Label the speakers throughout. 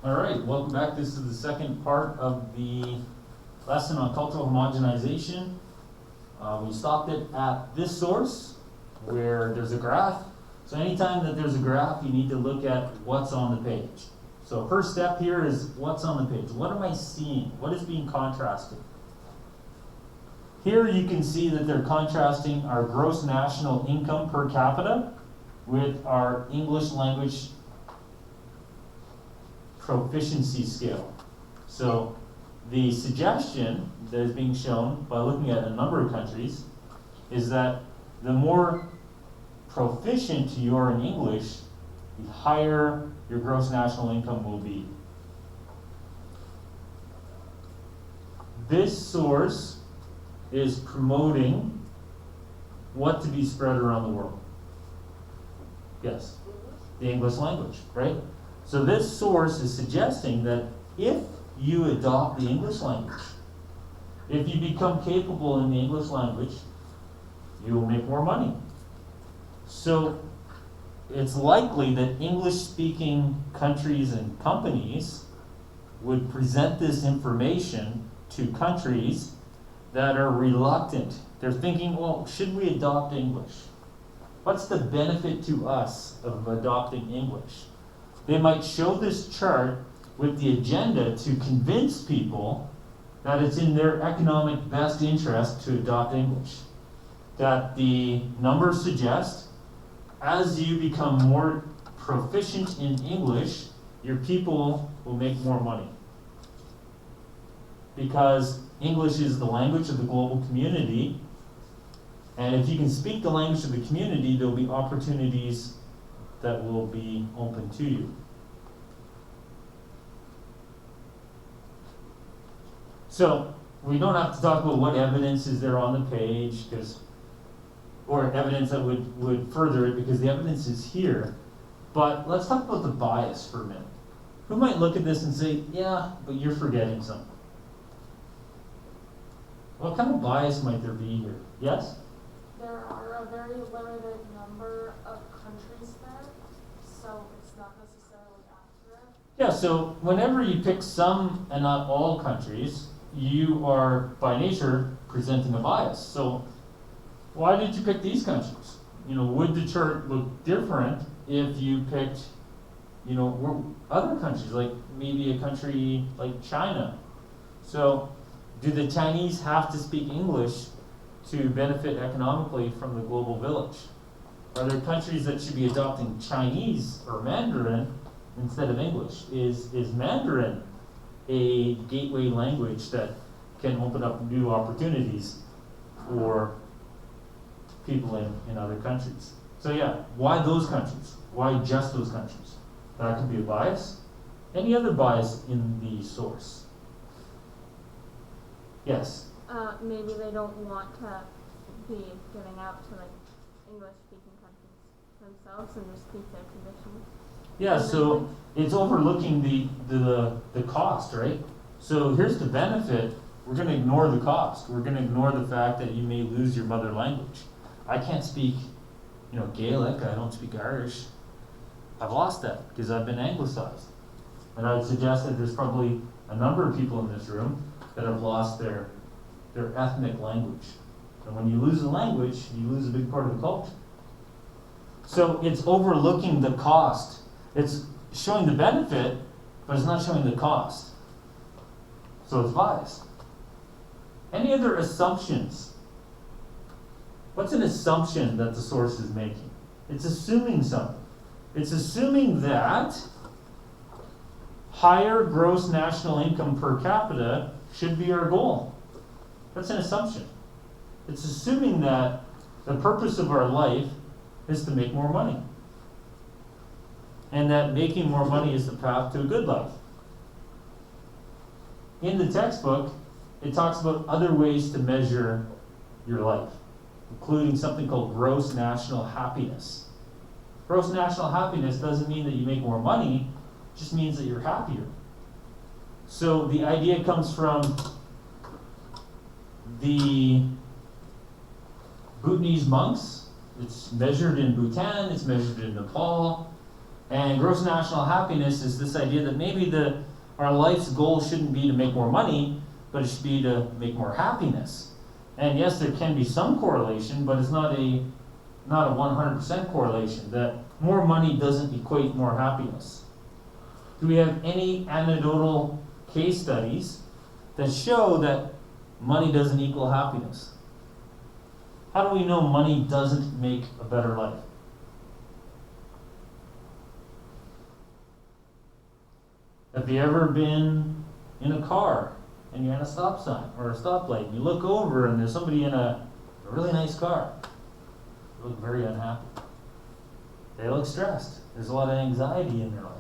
Speaker 1: All right, welcome back. This is the second part of the lesson on cultural homogenization. We stopped it at this source where there's a graph. So anytime that there's a graph, you need to look at what's on the page. So first step here is what's on the page. What am I seeing? What is being contrasted? Here you can see that they're contrasting our gross national income per capita with our English language proficiency scale. So the suggestion that is being shown by looking at a number of countries is that the more proficient you are in English, the higher your gross national income will be. This source is promoting what to be spread around the world. Yes, the English language, right? So this source is suggesting that if you adopt the English language, if you become capable in the English language, you will make more money. So it's likely that English-speaking countries and companies would present this information to countries that are reluctant. They're thinking, well, should we adopt English? What's the benefit to us of adopting English? They might show this chart with the agenda to convince people that it's in their economic best interest to adopt English. That the numbers suggest, as you become more proficient in English, your people will make more money. Because English is the language of the global community, and if you can speak the language of the community, there will be opportunities that will be open to you. So we don't have to talk about what evidence is there on the page, or evidence that would further it, because the evidence is here. But let's talk about the bias for a minute. Who might look at this and say, yeah, but you're forgetting something? What kind of bias might there be here? Yes?
Speaker 2: There are a very limited number of countries there, so it's not necessarily accurate.
Speaker 1: Yeah, so whenever you pick some and not all countries, you are, by nature, presenting a bias. So why did you pick these countries? Would the chart look different if you picked, other countries, like maybe a country like China? So do the Chinese have to speak English to benefit economically from the global village? Are there countries that should be adopting Chinese or Mandarin instead of English? Is Mandarin a gateway language that can open up new opportunities for people in other countries? So yeah, why those countries? Why just those countries? That could be a bias. Any other bias in the source? Yes?
Speaker 3: Maybe they don't want to be giving out to English-speaking countries themselves and just keep their traditions.
Speaker 1: Yeah, so it's overlooking the cost, right? So here's the benefit. We're going to ignore the cost. We're going to ignore the fact that you may lose your mother language. I can't speak, Gaelic. I don't speak Irish. I've lost that because I've been anglicized. And I would suggest that there's probably a number of people in this room that have lost their ethnic language. And when you lose a language, you lose a big part of the culture. So it's overlooking the cost. It's showing the benefit, but it's not showing the cost. So it's biased. Any other assumptions? What's an assumption that the source is making? It's assuming something. It's assuming that higher gross national income per capita should be our goal. That's an assumption. It's assuming that the purpose of our life is to make more money. And that making more money is the path to a good life. In the textbook, it talks about other ways to measure your life, including something called gross national happiness. Gross national happiness doesn't mean that you make more money, it just means that you're happier. So the idea comes from the Bhutanese monks. It's measured in Bhutan, it's measured in Nepal, And gross national happiness is this idea that maybe our life's goal shouldn't be to make more money, but it should be to make more happiness. And yes, there can be some correlation, but it's not a 100% correlation, that more money doesn't equate more happiness. Do we have any anecdotal case studies that show that money doesn't equal happiness? How do we know money doesn't make a better life? Have you ever been in a car and you're at a stop sign or a stoplight and you look over and there's somebody in a really nice car? They look very unhappy. They look stressed. There's a lot of anxiety in their life.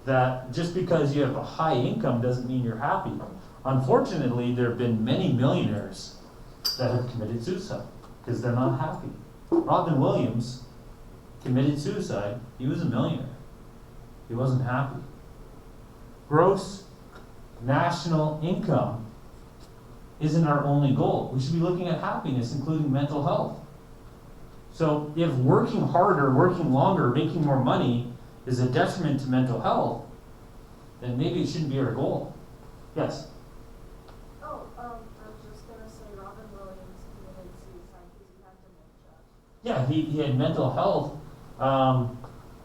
Speaker 1: That just because you have a high income doesn't mean you're happy. Unfortunately, there have been many millionaires that have committed suicide because they're not happy. Robin Williams committed suicide. He was a millionaire. He wasn't happy. Gross national income isn't our only goal. We should be looking at happiness, including mental health. So if working harder, working longer, making more money is a detriment to mental health, then maybe it shouldn't be our goal. Yes?
Speaker 2: I was just gonna say Robin Williams committed suicide because he had dementia.
Speaker 1: Yeah, he had mental health,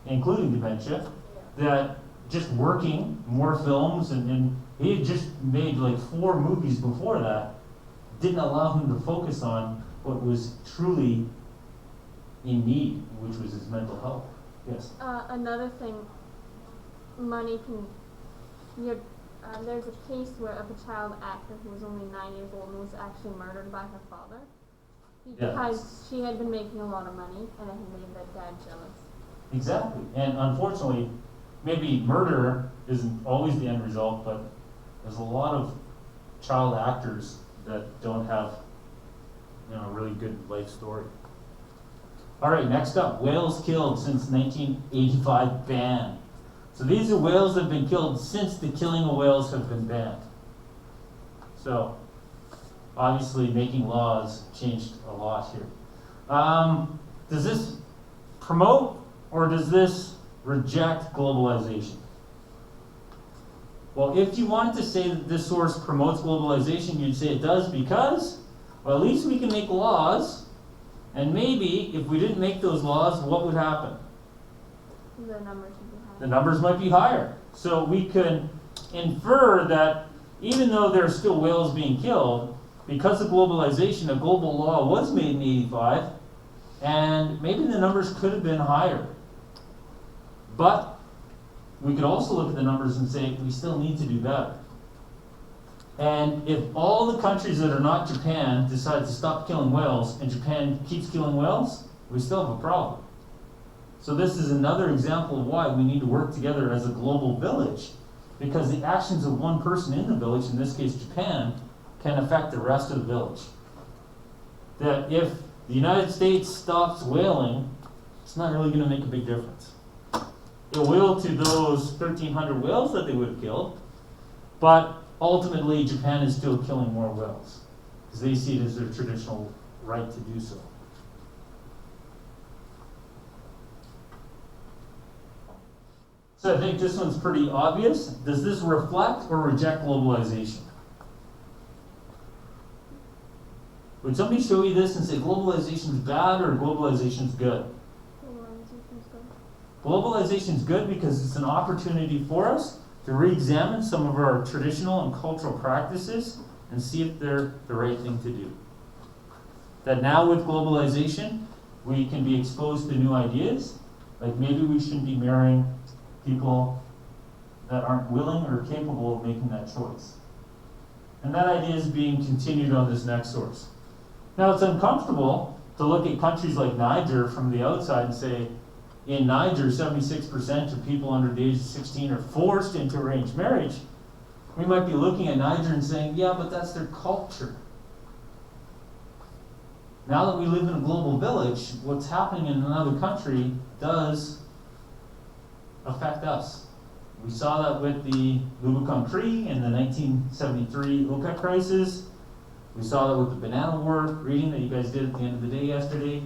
Speaker 1: including dementia, that just working more films, and he had just made like 4 movies before that, didn't allow him to focus on what was truly in need, which was his mental health. Yes?
Speaker 3: Another thing, money can, there's a case where of a child actor who was only 9 years old and was actually murdered by her father because she had been making a lot of money and it had made that dad jealous.
Speaker 1: Exactly. And unfortunately, maybe murder isn't always the end result, but there's a lot of child actors that don't have, a really good life story. All right, next up, whales killed since 1985 ban. So these are whales that have been killed since the killing of whales have been banned. So obviously making laws changed a lot here. Does this promote or does this reject globalization? Well, if you wanted to say that this source promotes globalization, you'd say it does because, well, at least we can make laws, and maybe if we didn't make those laws, what would happen?
Speaker 3: The numbers would be higher.
Speaker 1: The numbers might be higher. So we could infer that even though there are still whales being killed, because of globalization, a global law was made in 85, and maybe the numbers could have been higher. But we could also look at the numbers and say we still need to do better. And if all the countries that are not Japan decide to stop killing whales and Japan keeps killing whales, we still have a problem. So this is another example of why we need to work together as a global village, because the actions of one person in the village, in this case Japan, can affect the rest of the village. That if the United States stops whaling, it's not really going to make a big difference. It will to those 1,300 whales that they would have killed, but ultimately Japan is still killing more whales because they see it as their traditional right to do so. So I think this one's pretty obvious. Does this reflect or reject globalization? Would somebody show you this and say globalization is bad or globalization is good? Globalization is good because it's an opportunity for us to re-examine some of our traditional and cultural practices and see if they're the right thing to do. That now with globalization, we can be exposed to new ideas, like maybe we shouldn't be marrying people that aren't willing or capable of making that choice. And that idea is being continued on this next source. Now it's uncomfortable to look at countries like Niger from the outside and say, in Niger, 76% of people under the age of 16 are forced into arranged marriage. We might be looking at Niger and saying, yeah, but that's their culture. Now that we live in a global village, what's happening in another country does affect us. We saw that with the Louboutin Tree in the 1973 OPEC crisis. We saw that with the banana war reading that you guys did at the end of the day yesterday.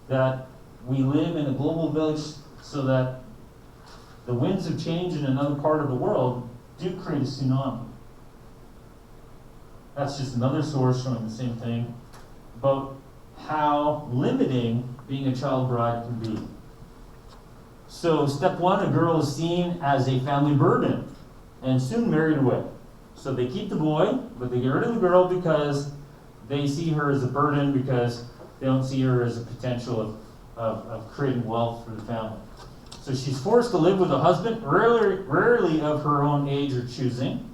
Speaker 1: That we live in a global village so that the winds of change in another part of the world do create a tsunami. That's just another source showing the same thing about how limiting being a child bride can be. So step one, a girl is seen as a family burden and soon married away. So they keep the boy, but they get rid of the girl because they see her as a burden, because they don't see her as a potential of creating wealth for the family. So she's forced to live with a husband, rarely of her own age or choosing.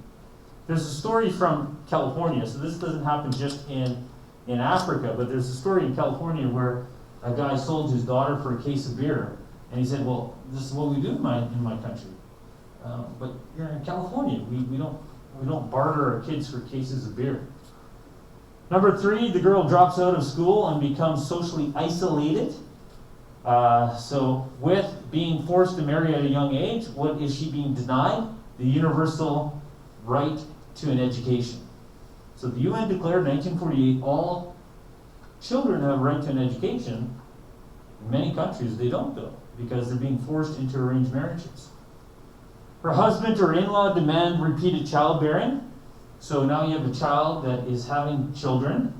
Speaker 1: There's a story from California, so this doesn't happen just in Africa, but there's a story in California where a guy sold his daughter for a case of beer, and he said, well, this is what we do in my country. But here in California, we don't barter our kids for cases of beer. Number 3, the girl drops out of school and becomes socially isolated. So with being forced to marry at a young age, what is she being denied? The universal right to an education. So the UN declared in 1948 all children have a right to an education. In many countries they don't, though, because they're being forced into arranged marriages. Her husband or in-law demand repeated childbearing. So now you have a child that is having children,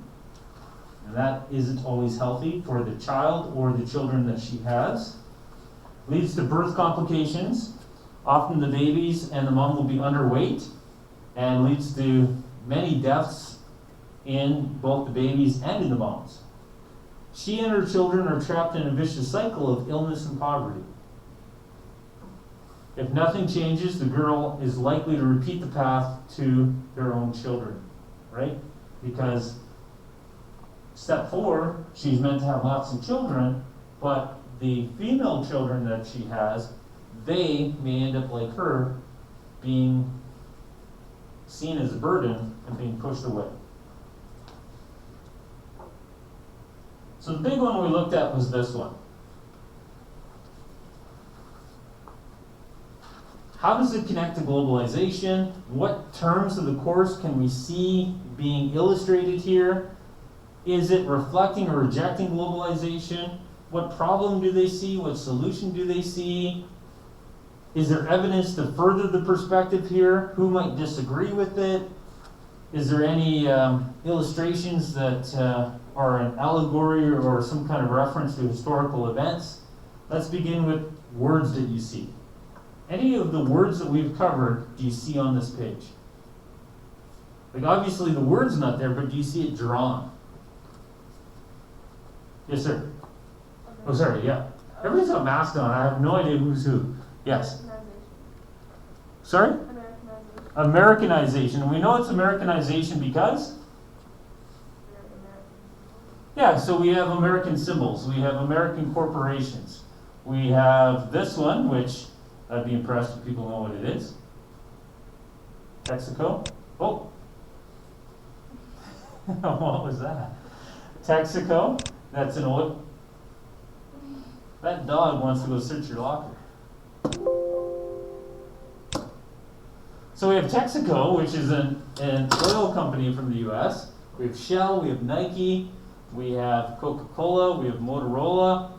Speaker 1: and that isn't always healthy for the child or the children that she has. Leads to birth complications. Often the babies and the mom will be underweight, and leads to many deaths in both the babies and in the moms. She and her children are trapped in a vicious cycle of illness and poverty. If nothing changes, the girl is likely to repeat the path to their own children, right? Because step 4, she's meant to have lots of children, but the female children that she has, they may end up like her, being seen as a burden and being pushed away. So the big one we looked at was this one. How does it connect to globalization? What terms of the course can we see being illustrated here? Is it reflecting or rejecting globalization? What problem do they see? What solution do they see? Is there evidence to further the perspective here? Who might disagree with it? Is there any illustrations that are an allegory or some kind of reference to historical events? Let's begin with words that you see. Any of the words that we've covered, do you see on this page? Like, obviously the word's not there, but do you see it drawn? Yes, sir. Oh, sorry, yeah. Everybody's got masks on. I have no idea who's who. Yes. Sorry? Americanization. And we know it's Americanization because? Yeah, so we have American symbols. We have American corporations. We have this one, which I'd be impressed if people know what it is. Texaco. Oh. What was that? Texaco. That's an oil. That dog wants to go search your locker. So we have Texaco, which is an oil company from the US. We have Shell, we have Nike, we have Coca-Cola, we have Motorola.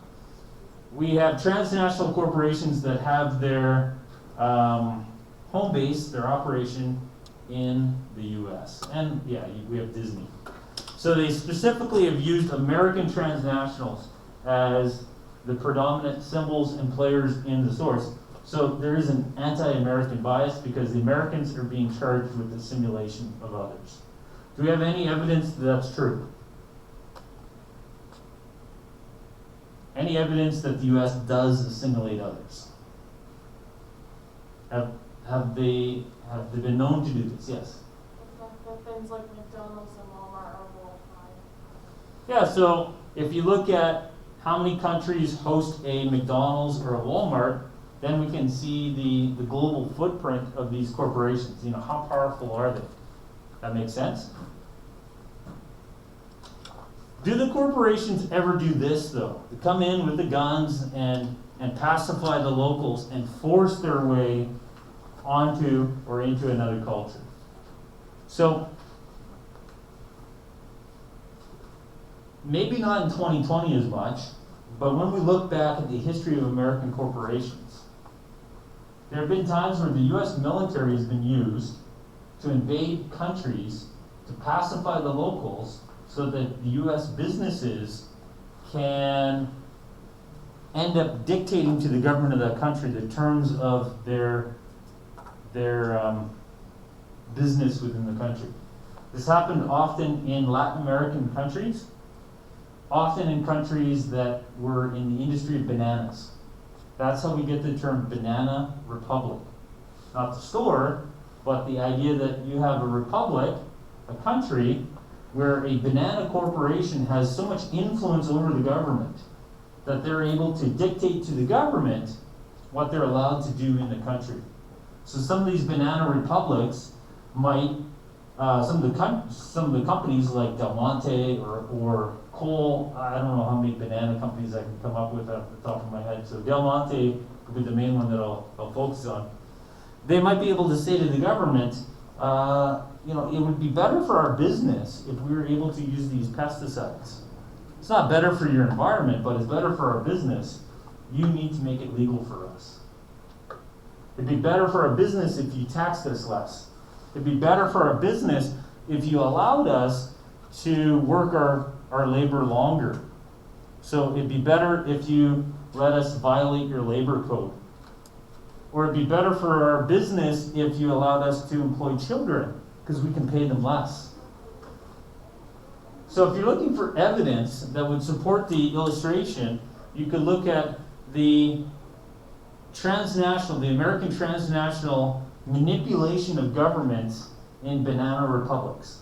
Speaker 1: We have transnational corporations that have their home base, their operation in the US. And yeah, we have Disney. So they specifically have used American transnationals as the predominant symbols and players in the source. So there is an anti-American bias because the Americans are being charged with the assimilation of others. Do we have any evidence that that's true? Any evidence that the U.S. does assimilate others? Have they been known to do this? Yes.
Speaker 2: The things like McDonald's and Walmart are worldwide.
Speaker 1: Yeah, so if you look at how many countries host a McDonald's or a Walmart, then we can see the global footprint of these corporations. You know, how powerful are they? That makes sense? Do the corporations ever do this, though? To come in with the guns and pacify the locals and force their way onto or into another culture? So, maybe not in 2020 as much, But when we look back at the history of American corporations, there have been times where the US military has been used to invade countries to pacify the locals so that the US businesses can end up dictating to the government of that country the terms of their business within the country. This happened often in Latin American countries, often in countries that were in the industry of bananas. That's how we get the term banana republic. Not the store, but the idea that you have a republic, a country, where a banana corporation has so much influence over the government that they're able to dictate to the government what they're allowed to do in the country. So some of these banana republics might, some of the companies like Del Monte or Cole, I don't know how many banana companies I can come up with off the top of my head. So Del Monte would be the main one that I'll focus on. They might be able to say to the government, it would be better for our business if we were able to use these pesticides. It's not better for your environment, but it's better for our business. You need to make it legal for us. It'd be better for our business if you taxed us less. It'd be better for our business if you allowed us to work our labor longer. So it'd be better if you let us violate your labor code. Or it'd be better for our business if you allowed us to employ children, because we can pay them less. So if you're looking for evidence that would support the illustration, you could look at the American transnational manipulation of governments in banana republics.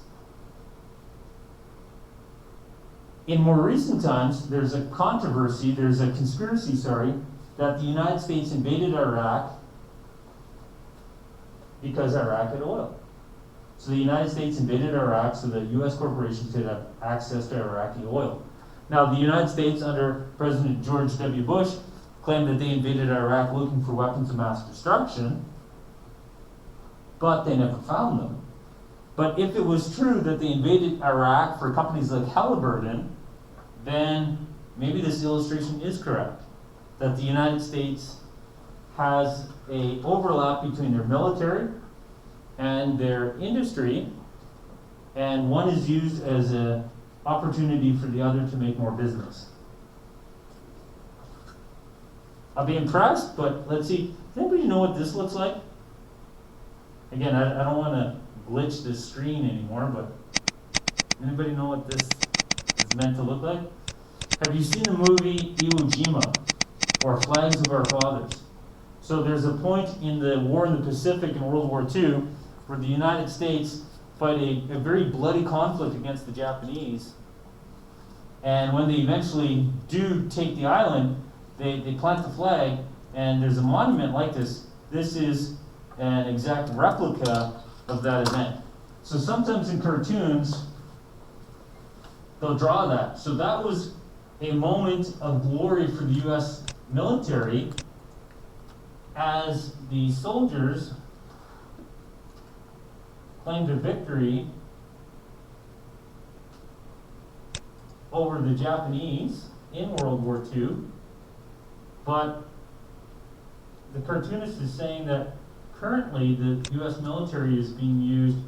Speaker 1: In more recent times, there's a conspiracy, that the United States invaded Iraq because Iraq had oil. So the United States invaded Iraq so that U.S. corporations could have access to Iraqi oil. Now, the United States, under President George W. Bush, claimed that they invaded Iraq looking for weapons of mass destruction, but they never found them. But if it was true that they invaded Iraq for companies like Halliburton, then maybe this illustration is correct, that the United States has an overlap between their military and their industry, and one is used as an opportunity for the other to make more business. I'll be impressed, but let's see. Does anybody know what this looks like? Again, I don't want to glitch this screen anymore, but anybody know what this is meant to look like? Have you seen the movie Iwo Jima, or Flags of Our Fathers? So there's a point in the war in the Pacific in World War II where the United States fight a very bloody conflict against the Japanese. And when they eventually do take the island, they plant the flag, and there's a monument like this. This is an exact replica of that event. So sometimes in cartoons, they'll draw that. So that was a moment of glory for the U.S. military as the soldiers claimed a victory over the Japanese in World War II. But the cartoonist is saying that currently the U.S. military is being used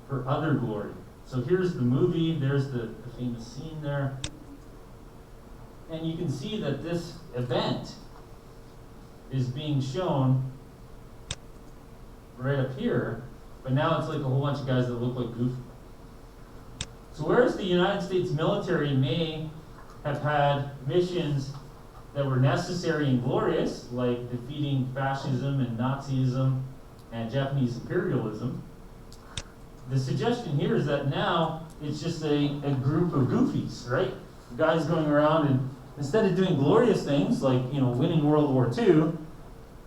Speaker 1: for other glory. So here's the movie, there's the famous scene there. And you can see that this event is being shown right up here, but now it's like a whole bunch of guys that look like Goofy. So whereas the United States military may have had missions that were necessary and glorious, like defeating fascism and Nazism and Japanese imperialism, the suggestion here is that now it's just a group of goofies, right? Guys going around, and instead of doing glorious things like winning World War II,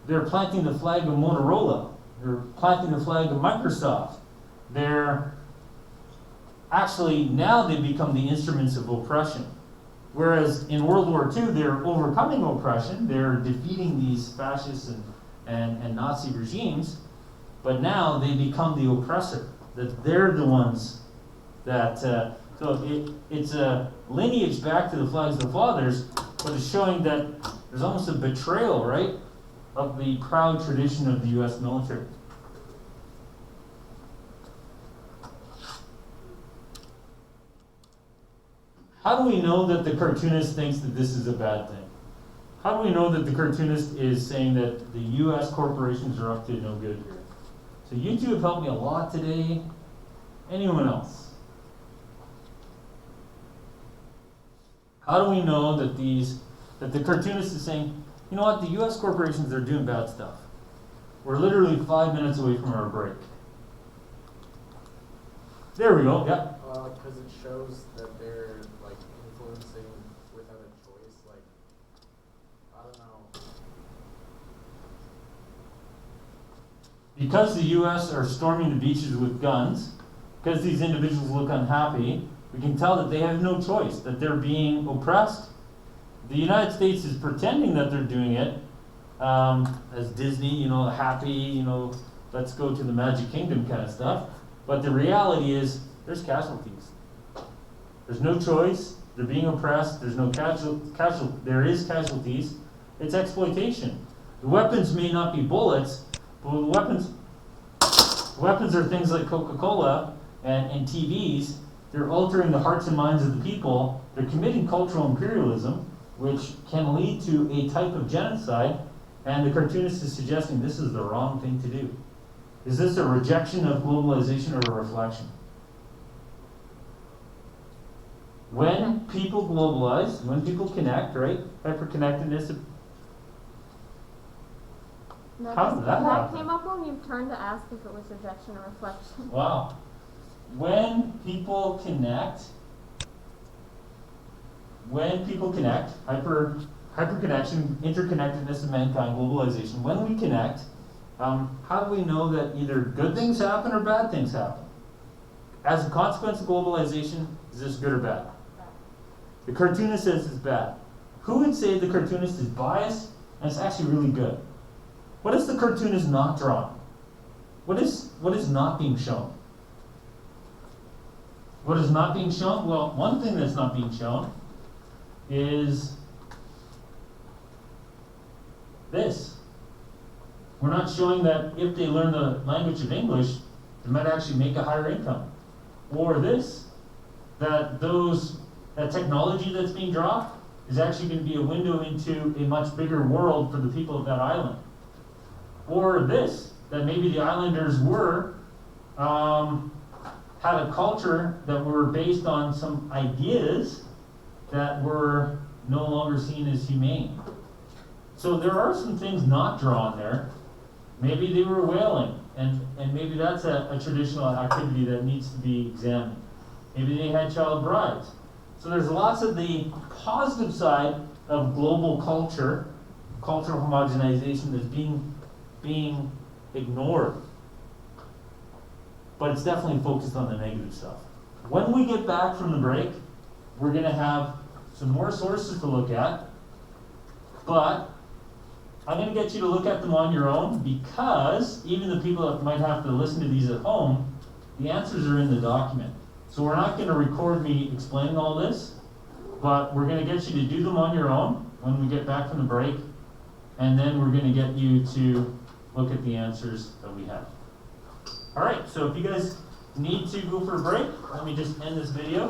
Speaker 1: they're planting the flag of Motorola. They're planting the flag of Microsoft. They're actually, now they become the instruments of oppression. Whereas in World War II, they're overcoming oppression. They're defeating these fascist and Nazi regimes. But now they become the oppressor. That they're the ones that So it's a lineage back to the flags of the fathers, but it's showing that there's almost a betrayal, right, of the proud tradition of the U.S. military. How do we know that the cartoonist thinks that this is a bad thing? How do we know that the cartoonist is saying that the U.S. corporations are up to no good here? So you two have helped me a lot today. Anyone else? How do we know that the cartoonist is saying, you know what, the U.S. corporations are doing bad stuff. We're literally 5 minutes away from our break. There we go, yeah.
Speaker 4: Because it shows that they're like influencing without a choice. Like, I don't know.
Speaker 1: Because the U.S. are storming the beaches with guns, because these individuals look unhappy, we can tell that they have no choice, that they're being oppressed. The United States is pretending that they're doing it, as Disney, happy, let's go to the Magic Kingdom kind of stuff. But the reality is, there's casualties. There's no choice. They're being oppressed. There's no there is casualties. It's exploitation. The weapons may not be bullets, but the weapons are things like Coca-Cola and TVs. They're altering the hearts and minds of the people. They're committing cultural imperialism, which can lead to a type of genocide. And the cartoonist is suggesting this is the wrong thing to do. Is this a rejection of globalization or a reflection? When people globalize, when people connect, right? Hyperconnectedness. How did that happen?
Speaker 3: That came up when you turned to ask if it was rejection or reflection.
Speaker 1: Wow. When people connect, hyperconnection, interconnectedness of mankind, globalization, when we connect, how do we know that either good things happen or bad things happen? As a consequence of globalization, is this good or bad? The cartoonist says it's bad. Who would say the cartoonist is biased and it's actually really good? What is the cartoonist not drawing? What is not being shown? What is not being shown? Well, one thing that's not being shown is this. We're not showing that if they learn the language of English, they might actually make a higher income. Or this, that technology that's being dropped is actually going to be a window into a much bigger world for the people of that island. Or this, that maybe the islanders had a culture that were based on some ideas that were no longer seen as humane. So there are some things not drawn there. Maybe they were whaling, and maybe that's a traditional activity that needs to be examined. Maybe they had child brides. So there's lots of the positive side of global culture, cultural homogenization, that's being ignored. But it's definitely focused on the negative stuff. When we get back from the break, we're going to have some more sources to look at, but I'm going to get you to look at them on your own, because even the people that might have to listen to these at home, the answers are in the document. So we're not going to record me explaining all this, but we're going to get you to do them on your own when we get back from the break, and then we're going to get you to look at the answers that we have. All right, so if you guys need to go for a break, let me just end this video.